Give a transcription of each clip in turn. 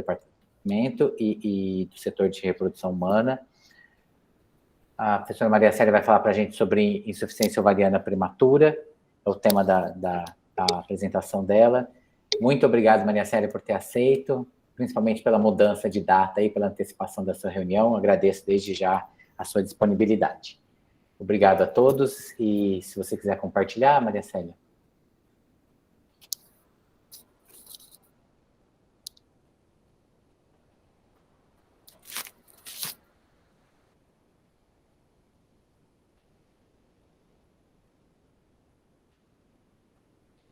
departamento e do setor de reprodução humana. A professora Maria Célia vai falar para a gente sobre insuficiência ovariana prematura, é o tema da apresentação dela. Muito obrigado, Maria Célia, por ter aceito, principalmente pela mudança de data e pela antecipação da sua reunião. Agradeço desde já a sua disponibilidade. Obrigado a todos, e se você quiser compartilhar, Maria Célia.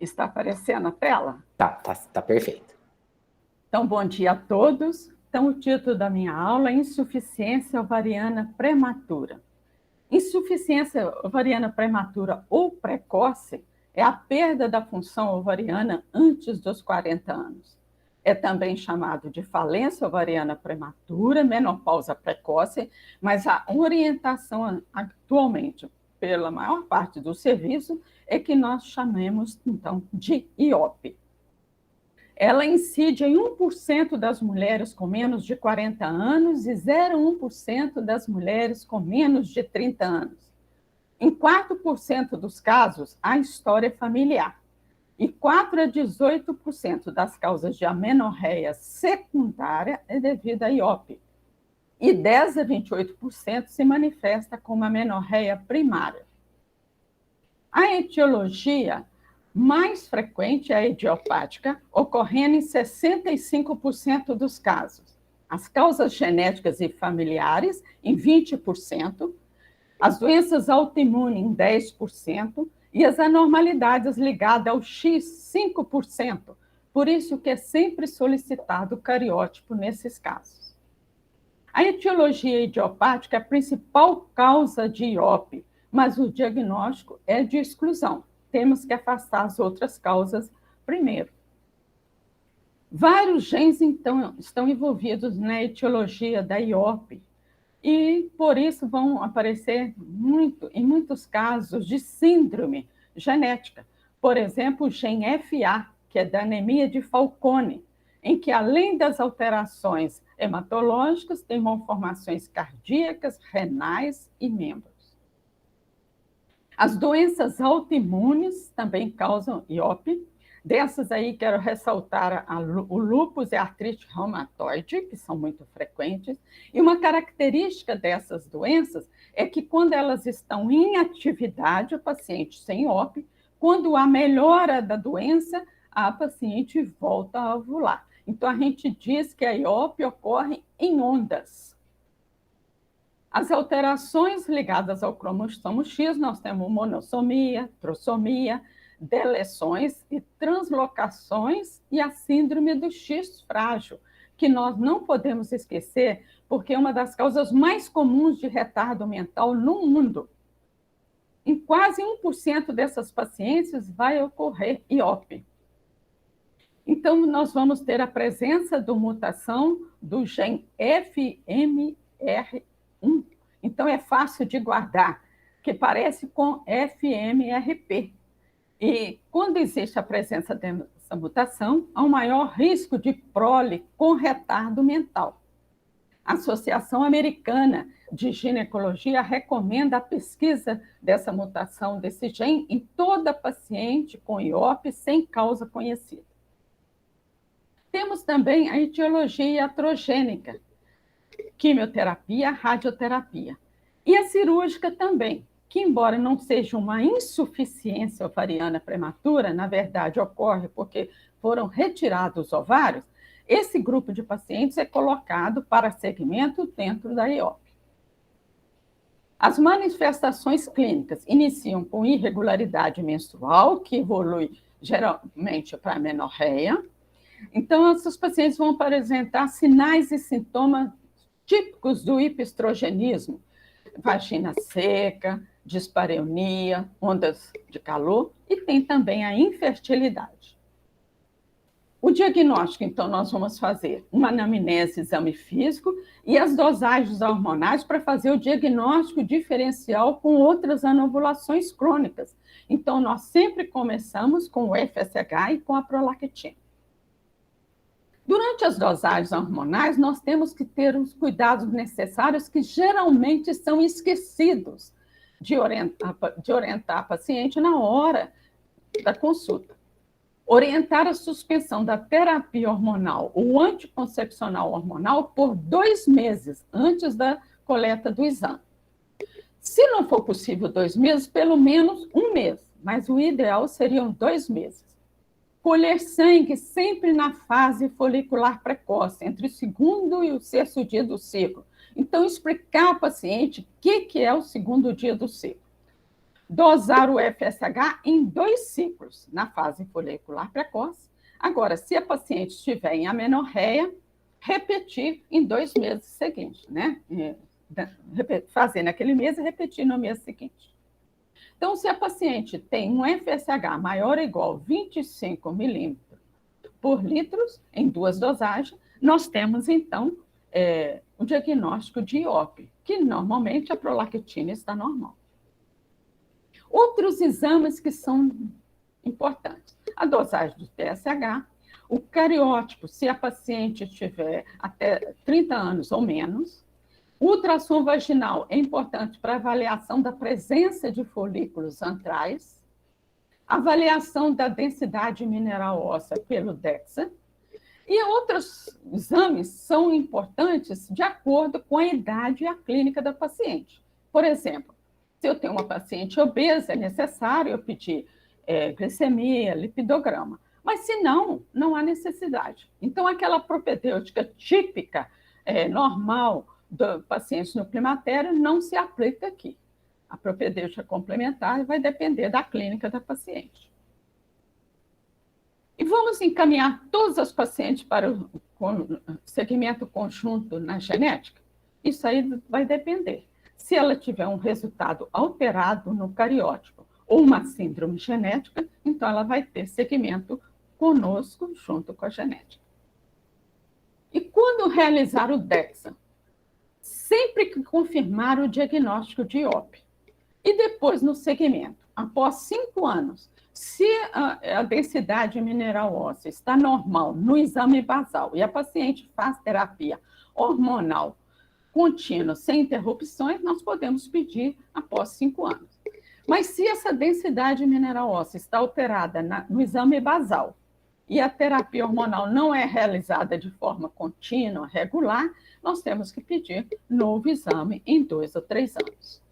Está aparecendo a tela? Tá perfeito. Então, bom dia a todos. Então, o título da minha aula é Insuficiência ovariana prematura. Insuficiência ovariana prematura ou precoce é a perda da função ovariana antes dos 40 anos. É também chamado de falência ovariana prematura, menopausa precoce, mas a orientação atualmente pela maior parte do serviço é que nós chamemos, então, de IOP. Ela incide em 1% das mulheres com menos de 40 anos e 0,1% das mulheres com menos de 30 anos. Em 4% dos casos, há história familiar. E 4 a 18% das causas de amenorreia secundária é devido a IOP. E 10 a 28% se manifesta como amenorreia primária. A etiologia mais frequente é a idiopática, ocorrendo em 65% dos casos. As causas genéticas e familiares, em 20%, as doenças autoimunes, em 10%, e as anormalidades ligadas ao X, 5%. Por isso que é sempre solicitado o cariótipo nesses casos. A etiologia idiopática é a principal causa de IOP, mas o diagnóstico é de exclusão. Temos que afastar as outras causas primeiro. Vários genes, então, estão envolvidos na etiologia da IOP, e por isso vão aparecer em muitos casos de síndrome genética. Por exemplo, o gene FA, que é da anemia de Fanconi, em que, além das alterações hematológicas, tem malformações cardíacas, renais e membros. As doenças autoimunes também causam IOP. Dessas aí, quero ressaltar o lúpus e a artrite reumatoide, que são muito frequentes. E uma característica dessas doenças é que, quando elas estão em atividade, o paciente tem IOP. Quando há melhora da doença, a paciente volta a ovular. Então, a gente diz que a IOP ocorre em ondas. As alterações ligadas ao cromossomo X, nós temos monossomia, trissomia, deleções e translocações, e a síndrome do X frágil, que nós não podemos esquecer, porque é uma das causas mais comuns de retardo mental no mundo. Em quase 1% dessas pacientes vai ocorrer IOP. Então, nós vamos ter a presença da mutação do gene FMR1. Então, é fácil de guardar, que parece com FMRP. E quando existe a presença dessa mutação, há um maior risco de prole com retardo mental. A Associação Americana de Ginecologia recomenda a pesquisa dessa mutação desse gene em toda paciente com IOP sem causa conhecida. Temos também a etiologia iatrogênica, quimioterapia, radioterapia. E a cirúrgica também, que, embora não seja uma insuficiência ovariana prematura, na verdade ocorre porque foram retirados os ovários, esse grupo de pacientes é colocado para segmento dentro da IOP. As manifestações clínicas iniciam com irregularidade menstrual, que evolui geralmente para amenorreia. Então, esses pacientes vão apresentar sinais e sintomas típicos do hiperestrogenismo: vagina seca, dispareunia, ondas de calor, e tem também a infertilidade. O diagnóstico, então, nós vamos fazer uma anamnese, exame físico e as dosagens hormonais para fazer o diagnóstico diferencial com outras anovulações crônicas. Então, nós sempre começamos com o FSH e com a prolactina. Durante as dosagens hormonais, nós temos que ter os cuidados necessários que geralmente são esquecidos de orientar a paciente na hora da consulta. Orientar a suspensão da terapia hormonal ou anticoncepcional hormonal por 2 meses antes da coleta do exame. Se não for possível 2 meses, pelo menos 1 mês, mas o ideal seriam 2 meses. Colher sangue sempre na fase folicular precoce, entre o 2º e o 6º dia do ciclo. Então, explicar ao paciente o que é o 2º dia do ciclo. Dosar o FSH em 2 ciclos, na fase folicular precoce. Agora, se a paciente estiver em amenorreia, repetir em 2 meses seguintes, né? Fazer naquele mês e repetir no mês seguinte. Então, se a paciente tem um FSH maior ou igual a 25 milímetros por litro, em 2 dosagens, nós temos, então, o diagnóstico de IOP, que normalmente a prolactina está normal. Outros exames que são importantes. A dosagem do TSH, o cariótipo, se a paciente tiver até 30 anos ou menos. O ultrassom vaginal é importante para avaliação da presença de folículos antrais, avaliação da densidade mineral óssea pelo DEXA, e outros exames são importantes de acordo com a idade e a clínica da paciente. Por exemplo, se eu tenho uma paciente obesa, é necessário eu pedir glicemia, lipidograma, mas se não, não há necessidade. Então, aquela propedêutica típica, normal, do paciente no climatério não se aplica aqui. A propedêutica complementar vai depender da clínica da paciente. E vamos encaminhar todas as pacientes para o segmento conjunto na genética? Isso aí vai depender. Se ela tiver um resultado alterado no cariótipo ou uma síndrome genética, então ela vai ter segmento conosco junto com a genética. E quando realizar o DEXA? Sempre que confirmar o diagnóstico de IOP. E depois, no segmento, após 5 anos, se a densidade mineral óssea está normal no exame basal e a paciente faz terapia hormonal contínua, sem interrupções, nós podemos pedir após 5 anos. Mas se essa densidade mineral óssea está alterada no exame basal e a terapia hormonal não é realizada de forma contínua, regular, nós temos que pedir novo exame em 2 ou 3 anos.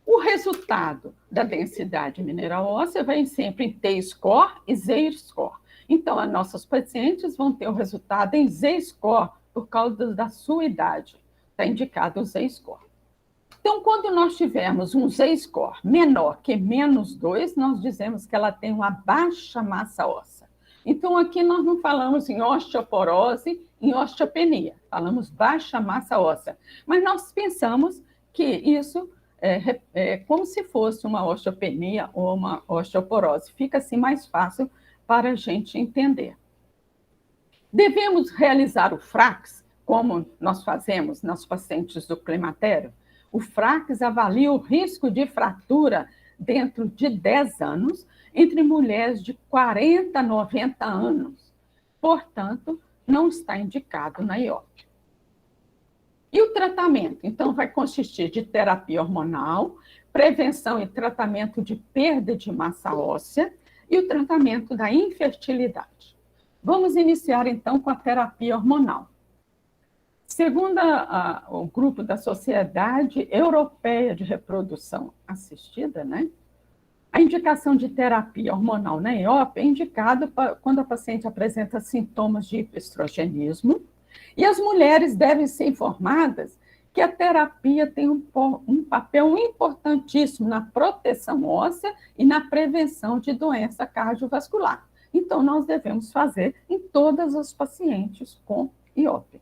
O resultado da densidade mineral óssea vem sempre em T-score e Z-score. Então, as nossas pacientes vão ter o resultado em Z-score por causa da sua idade. Está indicado o Z-score. Então, quando nós tivermos um Z-score menor que -2, nós dizemos que ela tem uma baixa massa óssea. Então, aqui nós não falamos em osteoporose, em osteopenia, falamos baixa massa óssea. Mas nós pensamos que isso é como se fosse uma osteopenia ou uma osteoporose. Fica assim mais fácil para a gente entender. Devemos realizar o FRAX, como nós fazemos nos pacientes do climatério. O FRAX avalia o risco de fratura dentro de 10 anos entre mulheres de 40 a 90 anos. Portanto, não está indicado na IOP. E o tratamento? Então, vai consistir de terapia hormonal, prevenção e tratamento de perda de massa óssea e o tratamento da infertilidade. Vamos iniciar, então, com a terapia hormonal. Segundo o grupo da Sociedade Europeia de Reprodução Assistida, né, a indicação de terapia hormonal na IOP é indicada quando a paciente apresenta sintomas de hipoestrogenismo, e as mulheres devem ser informadas que a terapia tem um papel importantíssimo na proteção óssea e na prevenção de doença cardiovascular. Então, nós devemos fazer em todas as pacientes com IOP.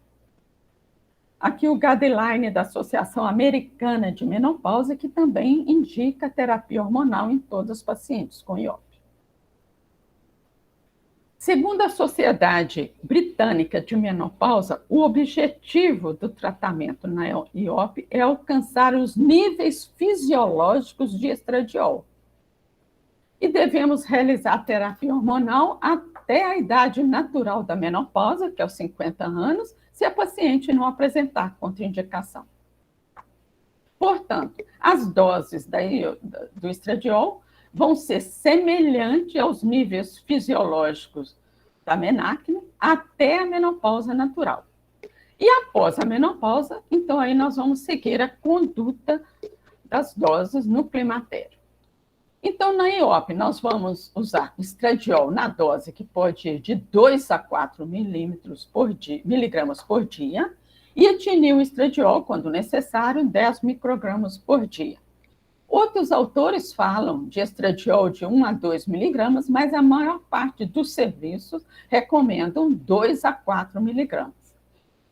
Aqui o guideline da Associação Americana de Menopausa, que também indica terapia hormonal em todos os pacientes com IOP. Segundo a Sociedade Britânica de Menopausa, o objetivo do tratamento na IOP é alcançar os níveis fisiológicos de estradiol. E devemos realizar terapia hormonal até a idade natural da menopausa, que é os 50 anos, se a paciente não apresentar contraindicação. Portanto, as doses do estradiol vão ser semelhantes aos níveis fisiológicos da menarquina até a menopausa natural. E após a menopausa, então aí nós vamos seguir a conduta das doses no climatério. Então, na IOP, nós vamos usar estradiol na dose que pode ir de 2 a 4 miligramas por dia, e etinil estradiol, quando necessário, 10 microgramas por dia. Outros autores falam de estradiol de 1 a 2 miligramas, mas a maior parte dos serviços recomendam 2 a 4 miligramas.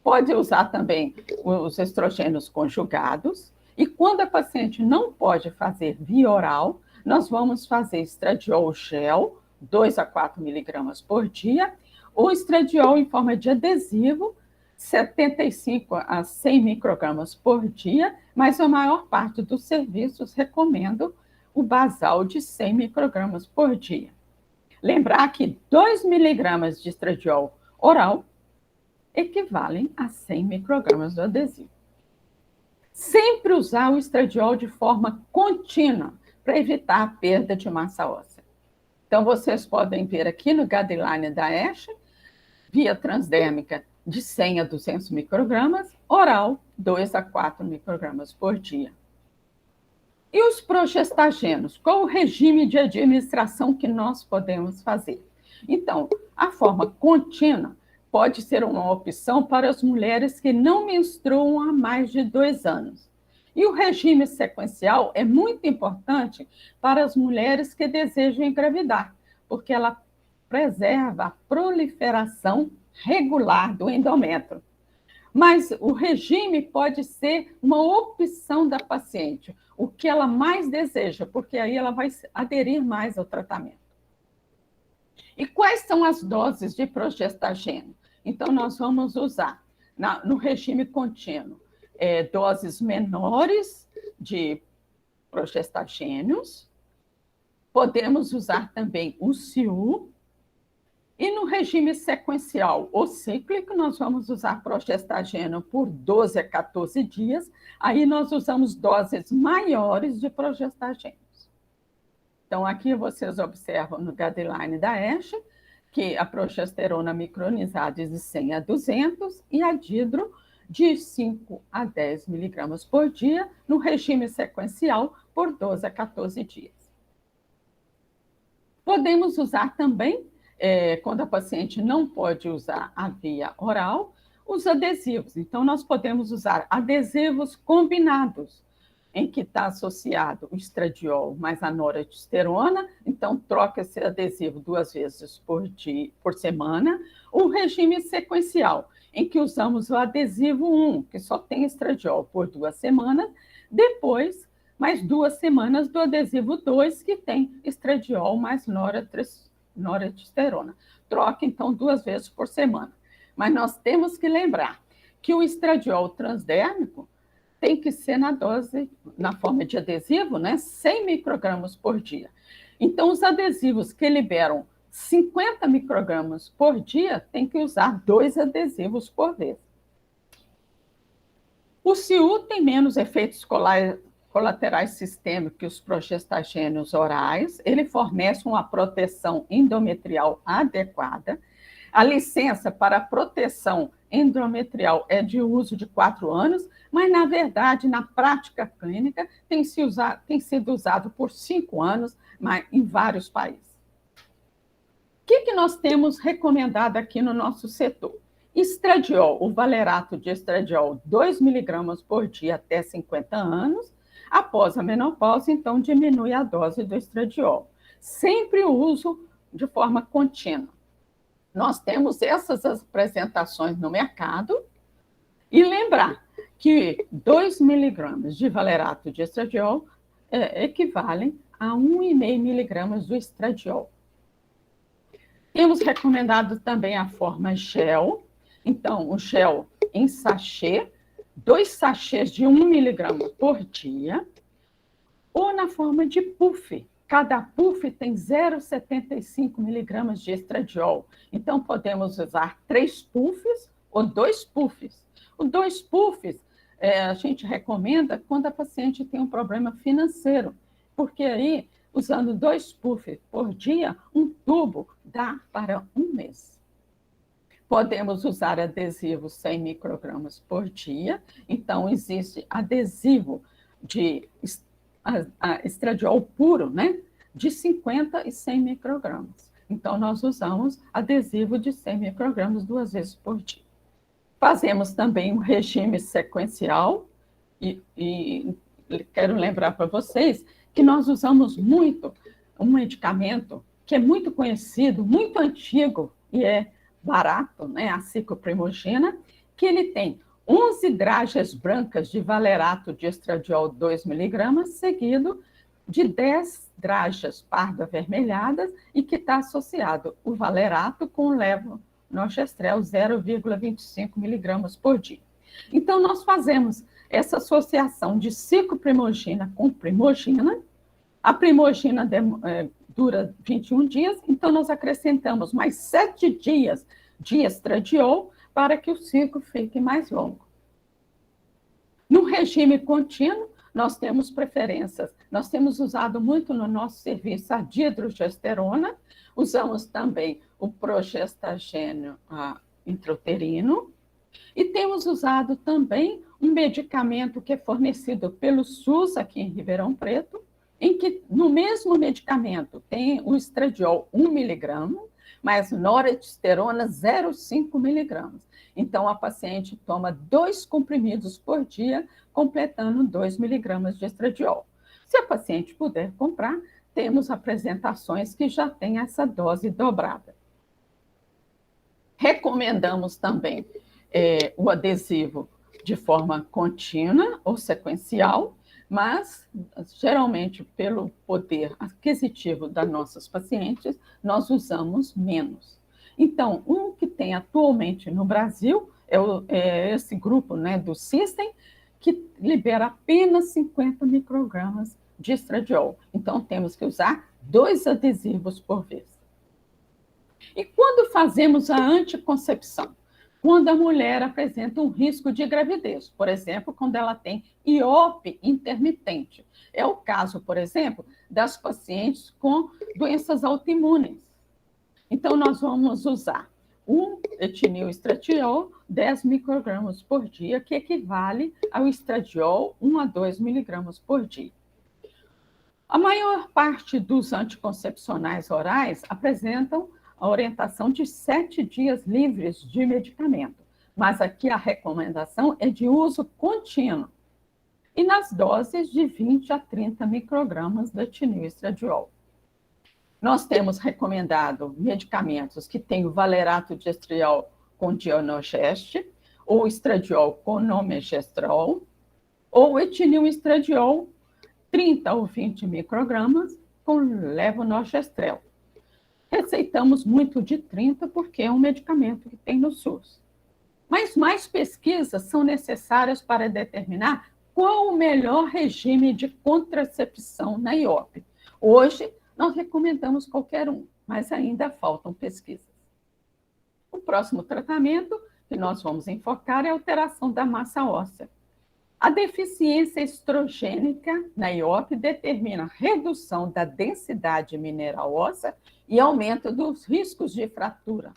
Pode usar também os estrogênios conjugados, e quando a paciente não pode fazer via oral, nós vamos fazer estradiol gel, 2 a 4 miligramas por dia, ou estradiol em forma de adesivo, 75 a 100 microgramas por dia, mas a maior parte dos serviços recomendam o basal de 100 microgramas por dia. Lembrar que 2 miligramas de estradiol oral equivalem a 100 microgramas do adesivo. Sempre usar o estradiol de forma contínua, para evitar a perda de massa óssea. Então, vocês podem ver aqui no guideline da ASH, via transdérmica de 100 a 200 microgramas, oral 2 a 4 microgramas por dia. E os progestagenos? Qual o regime de administração que nós podemos fazer? Então, a forma contínua pode ser uma opção para as mulheres que não menstruam há mais de 2 anos. E o regime sequencial é muito importante para as mulheres que desejam engravidar, porque ela preserva a proliferação regular do endométrio. Mas o regime pode ser uma opção da paciente, o que ela mais deseja, porque aí ela vai aderir mais ao tratamento. E quais são as doses de progestagênio? Então, nós vamos usar no regime contínuo doses menores de progestagênios. Podemos usar também o CIU. E no regime sequencial ou cíclico, nós vamos usar progestagênio por 12 a 14 dias. Aí nós usamos doses maiores de progestagênios. Então, aqui vocês observam no guideline da ASH que a progesterona micronizada é de 100 a 200 e a dihidro de 5 a 10 miligramas por dia, no regime sequencial, por 12 a 14 dias. Podemos usar também, quando a paciente não pode usar a via oral, os adesivos. Então, nós podemos usar adesivos combinados, em que está associado o estradiol mais a noradiosterona, então troca esse adesivo 2 vezes por semana, o regime sequencial, em que usamos o adesivo 1, que só tem estradiol por 2 semanas, depois mais 2 semanas do adesivo 2, que tem estradiol mais noradiosterona. Troca, então, 2 vezes por semana. Mas nós temos que lembrar que o estradiol transdérmico tem que ser na dose, na forma de adesivo, né, 100 microgramas por dia. Então, os adesivos que liberam 50 microgramas por dia, tem que usar 2 adesivos por vez. O CIU tem menos efeitos colaterais sistêmicos que os progestagênios orais, ele fornece uma proteção endometrial adequada. A licença para proteção endometrial é de uso de 4 anos, mas, na verdade, na prática clínica, tem sido usado por 5 anos em vários países. O que nós temos recomendado aqui no nosso setor? Estradiol, o valerato de estradiol, 2 miligramas por dia até 50 anos. Após a menopausa, então, diminui a dose do estradiol. Sempre o uso de forma contínua. Nós temos essas apresentações no mercado. E lembrar que 2 miligramas de valerato de estradiol equivalem a 1,5 miligramas do estradiol. Temos recomendado também a forma gel. Então, o gel em sachê, 2 sachês de 1 miligrama por dia, ou na forma de puff, Cada puff tem 0,75 miligramas de estradiol. Então, podemos usar 3 puffs ou 2 puffs. Os 2 puffs a gente recomenda quando a paciente tem um problema financeiro, porque aí, usando 2 puffs por dia, um tubo dá para um mês. Podemos usar adesivo 100 microgramas por dia. Então, existe adesivo de estradiol puro, né? De 50 e 100 microgramas. Então, nós usamos adesivo de 100 microgramas 2 vezes por dia. Fazemos também um regime sequencial e quero lembrar para vocês que nós usamos muito um medicamento que é muito conhecido, muito antigo e é barato, né? A cicloprimogina, que ele tem 11 dragas brancas de valerato de estradiol 2 miligramas, seguido de 10 dragas pardo-avermelhadas e que está associado o valerato com o levonorgestrel 0,25 miligramas por dia. Então, nós fazemos essa associação de cicloprimogina com primogina. A primogina dura 21 dias, então nós acrescentamos mais 7 dias de estradiol para que o ciclo fique mais longo. No regime contínuo, nós temos preferências. Nós temos usado muito no nosso serviço a dihidrogesterona, usamos também o progestagênio intrauterino e temos usado também um medicamento que é fornecido pelo SUS aqui em Ribeirão Preto, em que no mesmo medicamento tem o estradiol 1 miligrama, mas noradiosterona 0,5 miligramas. Então, a paciente toma 2 comprimidos por dia, completando 2 miligramas de estradiol. Se a paciente puder comprar, temos apresentações que já têm essa dose dobrada. Recomendamos também o adesivo de forma contínua ou sequencial, mas, geralmente, pelo poder aquisitivo das nossas pacientes, nós usamos menos. Então, um que tem atualmente no Brasil é esse grupo, né, do System, que libera apenas 50 microgramas de estradiol. Então, temos que usar 2 adesivos por vez. E quando fazemos a anticoncepção? Quando a mulher apresenta um risco de gravidez, por exemplo, quando ela tem IOP intermitente. É o caso, por exemplo, das pacientes com doenças autoimunes. Então, nós vamos usar um etinil estradiol, 10 microgramas por dia, que equivale ao estradiol 1 a 2 miligramas por dia. A maior parte dos anticoncepcionais orais apresentam a orientação de 7 dias livres de medicamento, mas aqui a recomendação é de uso contínuo e nas doses de 20 a 30 microgramas de etinil estradiol. Nós temos recomendado medicamentos que têm o valerato de estradiol com dionogeste, ou estradiol com nomegestrol, ou etinil estradiol 30 ou 20 microgramas com levonorgestrel. Receitamos muito de 30 porque é um medicamento que tem no SUS. Mas mais pesquisas são necessárias para determinar qual o melhor regime de contracepção na IOP. Hoje, nós recomendamos qualquer um, mas ainda faltam pesquisas. O próximo tratamento que nós vamos enfocar é a alteração da massa óssea. A deficiência estrogênica na IOP determina redução da densidade mineral óssea e aumento dos riscos de fratura.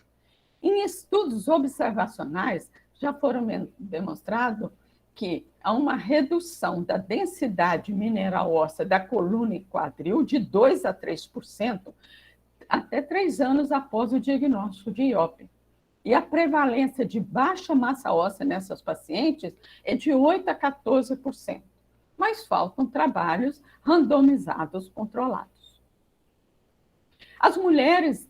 Em estudos observacionais, já foram demonstrados que há uma redução da densidade mineral óssea da coluna e quadril de 2 a 3% até 3 anos após o diagnóstico de IOP. E a prevalência de baixa massa óssea nessas pacientes é de 8 a 14%. Mas faltam trabalhos randomizados controlados. As mulheres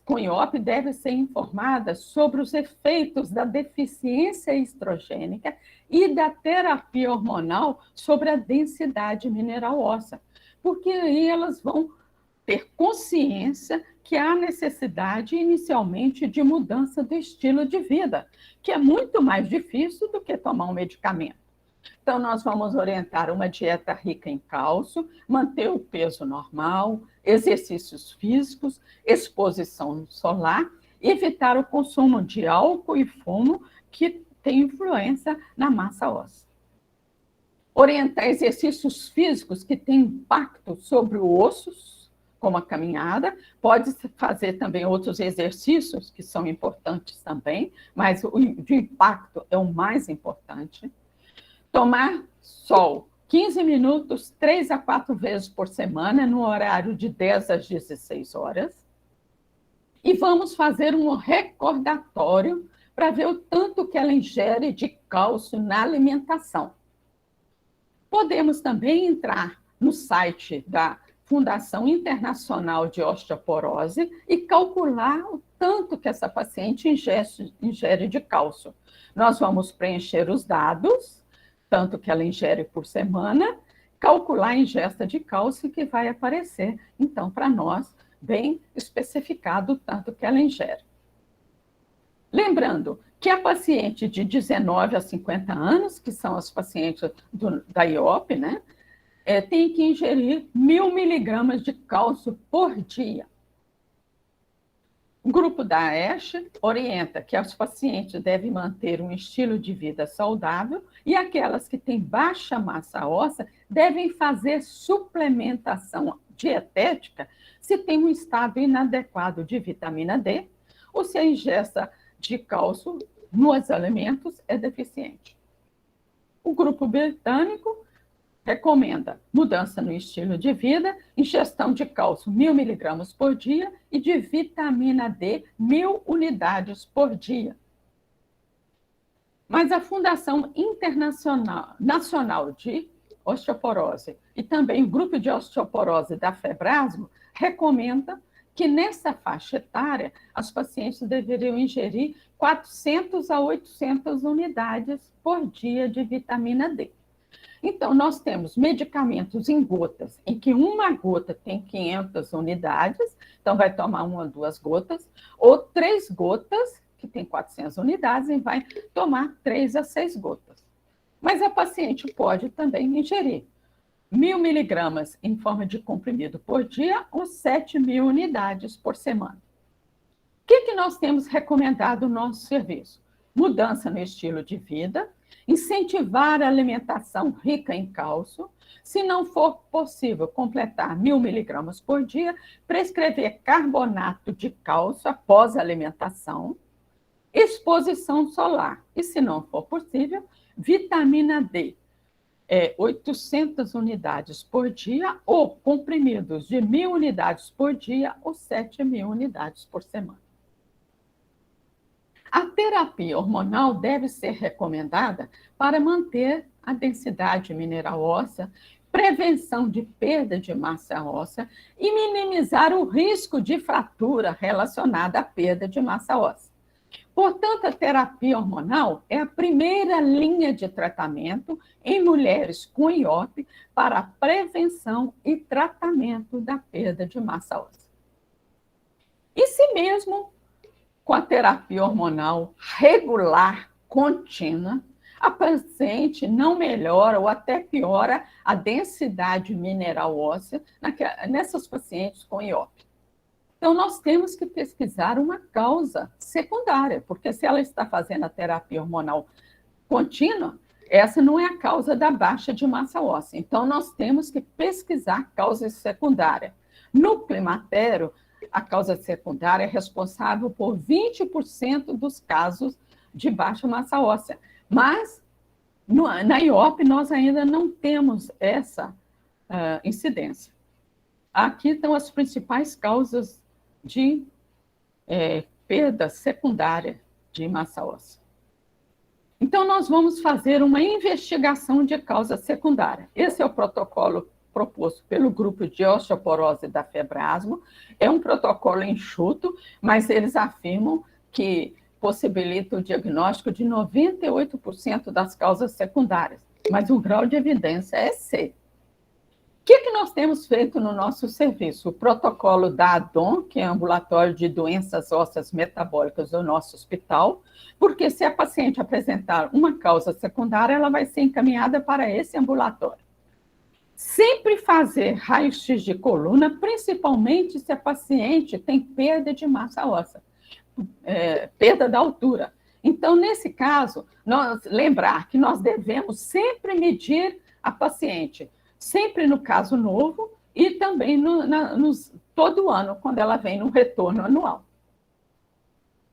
com IOP devem ser informadas sobre os efeitos da deficiência estrogênica e da terapia hormonal sobre a densidade mineral óssea, porque aí elas vão ter consciência que há necessidade inicialmente de mudança do estilo de vida, que é muito mais difícil do que tomar um medicamento. Então, nós vamos orientar uma dieta rica em cálcio, manter o peso normal, exercícios físicos, exposição solar, evitar o consumo de álcool e fumo, que tem influência na massa óssea. Orientar exercícios físicos que têm impacto sobre os ossos, como a caminhada, pode fazer também outros exercícios que são importantes também, mas o de impacto é o mais importante. Tomar sol 15 minutos, 3 a 4 vezes por semana, no horário de 10 às 16 horas. E vamos fazer um recordatório para ver o tanto que ela ingere de cálcio na alimentação. Podemos também entrar no site da Fundação Internacional de Osteoporose e calcular o tanto que essa paciente ingere de cálcio. Nós vamos preencher os dados, tanto que ela ingere por semana, calcular a ingesta de cálcio que vai aparecer, então, para nós, bem especificado o tanto que ela ingere. Lembrando que a paciente de 19 a 50 anos, que são as pacientes da IOP, né, tem que ingerir 1.000 miligramas de cálcio por dia. O grupo da AESH orienta que os pacientes devem manter um estilo de vida saudável e aquelas que têm baixa massa óssea devem fazer suplementação dietética se tem um estado inadequado de vitamina D ou se a ingesta de cálcio nos alimentos é deficiente. O grupo britânico recomenda mudança no estilo de vida, ingestão de cálcio 1.000 miligramas por dia e de vitamina D 1.000 unidades por dia. Mas a Fundação Nacional de Osteoporose e também o grupo de osteoporose da Febrasmo recomenda que nessa faixa etária as pacientes deveriam ingerir 400 a 800 unidades por dia de vitamina D. Então, nós temos medicamentos em gotas, em que uma gota tem 500 unidades, então vai tomar 1 ou 2 gotas, ou 3 gotas, que tem 400 unidades, e vai tomar 3 a 6 gotas. Mas a paciente pode também ingerir 1.000 miligramas em forma de comprimido por dia ou 7.000 unidades por semana. O que nós temos recomendado no nosso serviço? Mudança no estilo de vida, incentivar a alimentação rica em cálcio, se não for possível completar 1.000 miligramas por dia, prescrever carbonato de cálcio após a alimentação, exposição solar, e se não for possível, vitamina D, 800 unidades por dia, ou comprimidos de 1.000 unidades por dia ou 7.000 unidades por semana. A terapia hormonal deve ser recomendada para manter a densidade mineral óssea, prevenção de perda de massa óssea e minimizar o risco de fratura relacionada à perda de massa óssea. Portanto, a terapia hormonal é a primeira linha de tratamento em mulheres com IOP para a prevenção e tratamento da perda de massa óssea. E se mesmo com a terapia hormonal regular, contínua, a paciente não melhora ou até piora a densidade mineral óssea nessas pacientes com IOP. Então, nós temos que pesquisar uma causa secundária, porque se ela está fazendo a terapia hormonal contínua, essa não é a causa da baixa de massa óssea. Então, nós temos que pesquisar causa secundária. No climatério, a causa secundária é responsável por 20% dos casos de baixa massa óssea. Mas, na IOP, nós ainda não temos essa incidência. Aqui estão as principais causas de perda secundária de massa óssea. Então, nós vamos fazer uma investigação de causa secundária. Esse é o protocolo proposto pelo grupo de osteoporose da Febrasmo. É um protocolo enxuto, mas eles afirmam que possibilita o diagnóstico de 98% das causas secundárias, mas o grau de evidência é C. que nós temos feito no nosso serviço? O protocolo da ADOM, que é ambulatório de doenças ósseas metabólicas do nosso hospital, porque se a paciente apresentar uma causa secundária, ela vai ser encaminhada para esse ambulatório. Sempre fazer raio-x de coluna, principalmente se a paciente tem perda de massa óssea, perda da altura. Então, nesse caso, lembrar que nós devemos sempre medir a paciente, sempre no caso novo e também todo ano, quando ela vem no retorno anual.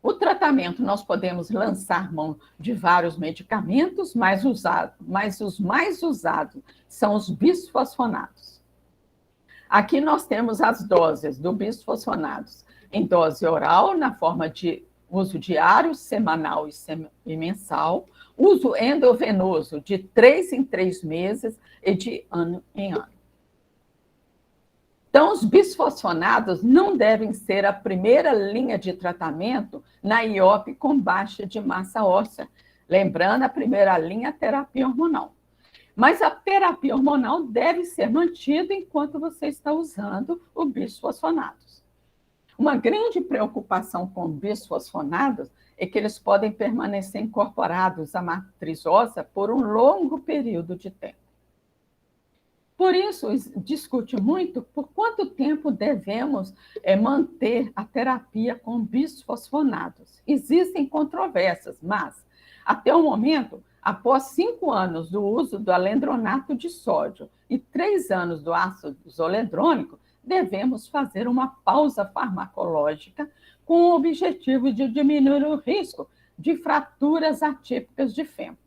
O tratamento, nós podemos lançar mão de vários medicamentos, mas os mais usados são os bisfosfonados. Aqui nós temos as doses do bisfosfonados em dose oral, na forma de uso diário, semanal e mensal, uso endovenoso de 3 em 3 meses e de ano em ano. Então, os bisfosfonados não devem ser a primeira linha de tratamento na IOP com baixa de massa óssea. Lembrando, a primeira linha é a terapia hormonal. Mas a terapia hormonal deve ser mantida enquanto você está usando o bisfosfonados. Uma grande preocupação com bisfosfonados é que eles podem permanecer incorporados à matriz óssea por um longo período de tempo. Por isso, discute muito por quanto tempo devemos manter a terapia com bisfosfonados. Existem controvérsias, mas, até o momento, após 5 anos do uso do alendronato de sódio e 3 anos do ácido zoledrônico, devemos fazer uma pausa farmacológica com o objetivo de diminuir o risco de fraturas atípicas de fêmur.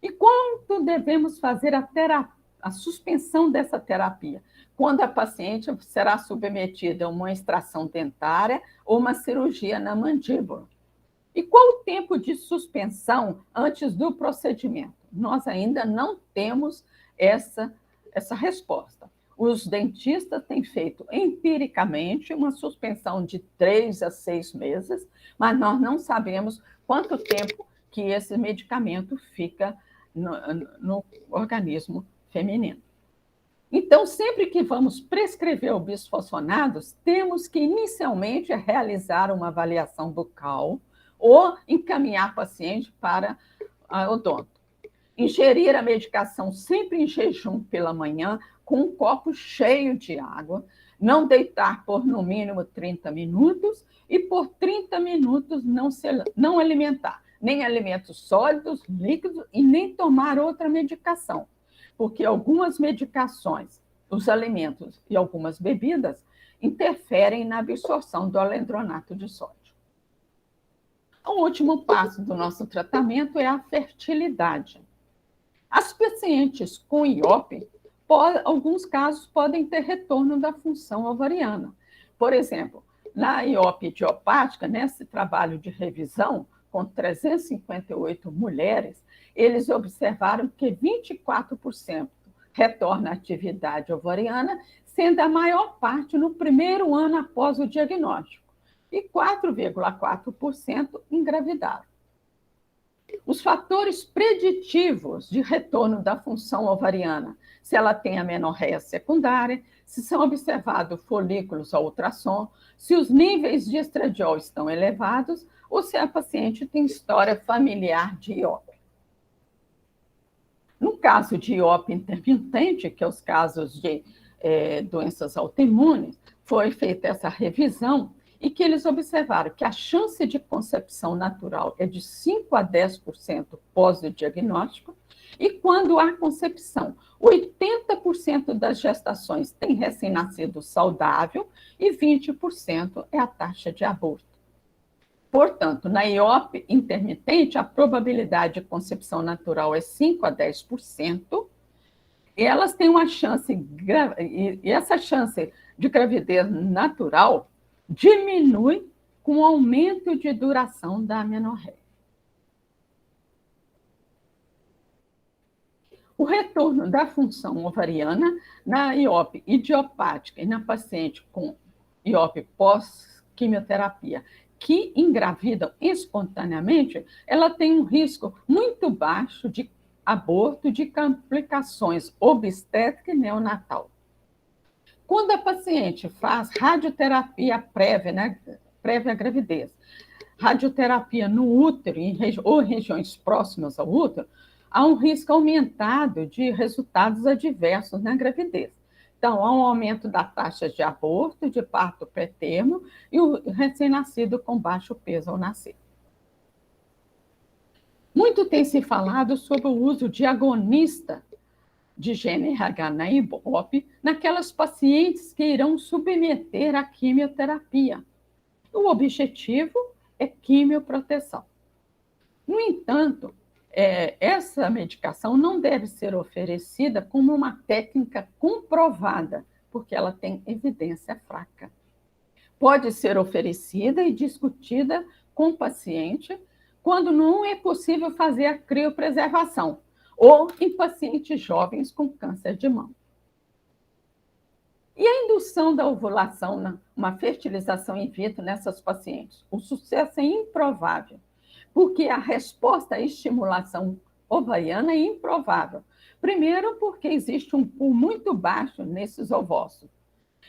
E quanto devemos fazer a suspensão dessa terapia? Quando a paciente será submetida a uma extração dentária ou uma cirurgia na mandíbula. E qual o tempo de suspensão antes do procedimento? Nós ainda não temos essa resposta. Os dentistas têm feito empiricamente uma suspensão de 3 a 6 meses, mas nós não sabemos quanto tempo que esse medicamento fica no organismo feminino. Então, sempre que vamos prescrever o bisfosfonados, temos que inicialmente realizar uma avaliação bucal ou encaminhar o paciente para a odonto. Ingerir a medicação sempre em jejum pela manhã, com um copo cheio de água, não deitar por no mínimo 30 minutos e por 30 minutos não alimentar, nem alimentos sólidos, líquidos e nem tomar outra medicação, porque algumas medicações, os alimentos e algumas bebidas interferem na absorção do alendronato de sódio. O último passo do nosso tratamento é a fertilidade. As pacientes com IOP, alguns casos podem ter retorno da função ovariana. Por exemplo, na IOP idiopática, nesse trabalho de revisão, com 358 mulheres, eles observaram que 24% retorna à atividade ovariana, sendo a maior parte no primeiro ano após o diagnóstico, e 4,4% engravidaram. Os fatores preditivos de retorno da função ovariana, se ela tem amenorreia secundária, se são observados folículos ao ultrassom, se os níveis de estradiol estão elevados ou se a paciente tem história familiar de IOP. No caso de IOP intermitente, que é os casos de doenças autoimunes, foi feita essa revisão e que eles observaram que a chance de concepção natural é de 5 a 10% pós o diagnóstico, e quando há concepção, 80% das gestações tem recém-nascido saudável e 20% é a taxa de aborto. Portanto, na IOP intermitente, a probabilidade de concepção natural é 5 a 10%, e elas têm uma chance, e essa chance de gravidez natural diminui com o aumento de duração da amenorreia. O retorno da função ovariana na IOP idiopática e na paciente com IOP pós-quimioterapia que engravidam espontaneamente, ela tem um risco muito baixo de aborto de complicações obstétrica e neonatal. Quando a paciente faz radioterapia prévia, né, prévia à gravidez, radioterapia no útero ou regiões próximas ao útero, há um risco aumentado de resultados adversos na gravidez. Então, há um aumento da taxa de aborto, de parto pré-termo e o recém-nascido com baixo peso ao nascer. Muito tem se falado sobre o uso de agonista de GnRH na Ibope naquelas pacientes que irão submeter à quimioterapia. O objetivo é quimioproteção. No entanto, essa medicação não deve ser oferecida como uma técnica comprovada, porque ela tem evidência fraca. Pode ser oferecida e discutida com o paciente quando não é possível fazer a criopreservação, ou em pacientes jovens com câncer de mama. E a indução da ovulação, uma fertilização in vitro nessas pacientes? O sucesso é improvável, porque a resposta à estimulação ovariana é improvável. Primeiro, porque existe um pool muito baixo nesses ovócitos.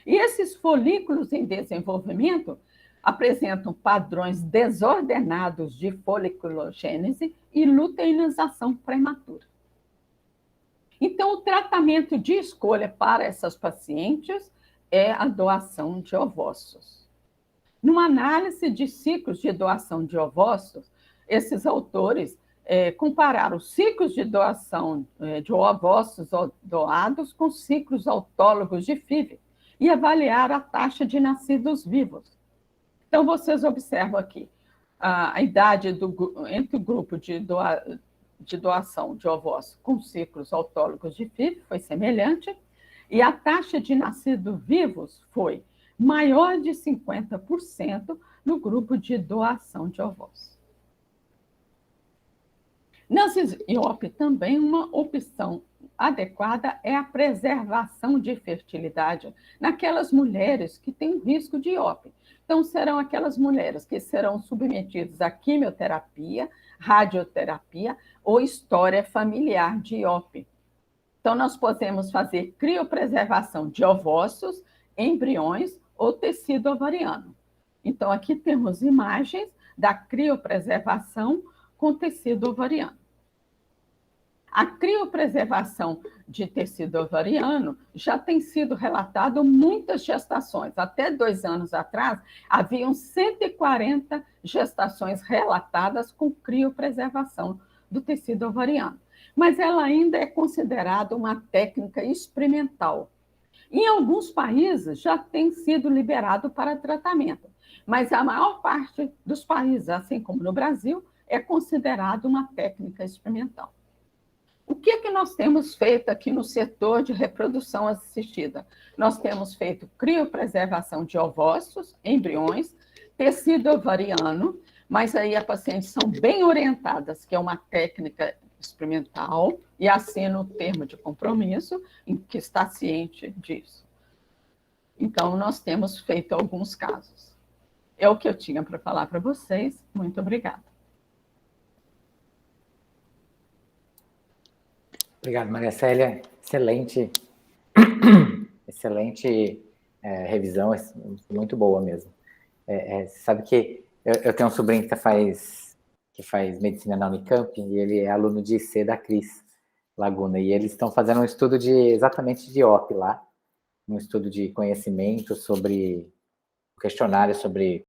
E esses folículos em desenvolvimento apresentam padrões desordenados de foliculogênese e luteinização prematura. Então, o tratamento de escolha para essas pacientes é a doação de ovócitos. Numa análise de ciclos de doação de ovócitos, esses autores compararam os ciclos de doação de ovócitos doados com ciclos autólogos de FIV e avaliaram a taxa de nascidos vivos. Então, vocês observam aqui a idade entre o grupo de doação de ovócitos com ciclos autólogos de FIV foi semelhante, e a taxa de nascidos vivos foi maior de 50% no grupo de doação de ovócitos. Nas IOP também, uma opção adequada é a preservação de fertilidade naquelas mulheres que têm risco de IOP. Então, serão aquelas mulheres que serão submetidas à quimioterapia, radioterapia ou história familiar de IOP. Então, nós podemos fazer criopreservação de ovócitos, embriões ou tecido ovariano. Então, aqui temos imagens da criopreservação com tecido ovariano. A criopreservação de tecido ovariano já tem sido relatado muitas gestações. Até 2 anos atrás, haviam 140 gestações relatadas com criopreservação do tecido ovariano. Mas ela ainda é considerada uma técnica experimental. Em alguns países já tem sido liberado para tratamento, mas a maior parte dos países, assim como no Brasil, é considerado uma técnica experimental. O que é que nós temos feito aqui no setor de reprodução assistida? Nós temos feito criopreservação de ovócitos, embriões, tecido ovariano, mas aí as pacientes são bem orientadas, que é uma técnica experimental, e assina o termo de compromisso, em que está ciente disso. Então, nós temos feito alguns casos. É o que eu tinha para falar para vocês. Muito obrigada. Obrigado, Maria Célia. Excelente, excelente revisão, muito boa mesmo. Sabe que eu tenho um sobrinho que faz medicina na Unicamp e ele é aluno de IC da Cris Laguna, e eles estão fazendo um estudo exatamente de IOP lá, um estudo de conhecimento sobre questionário sobre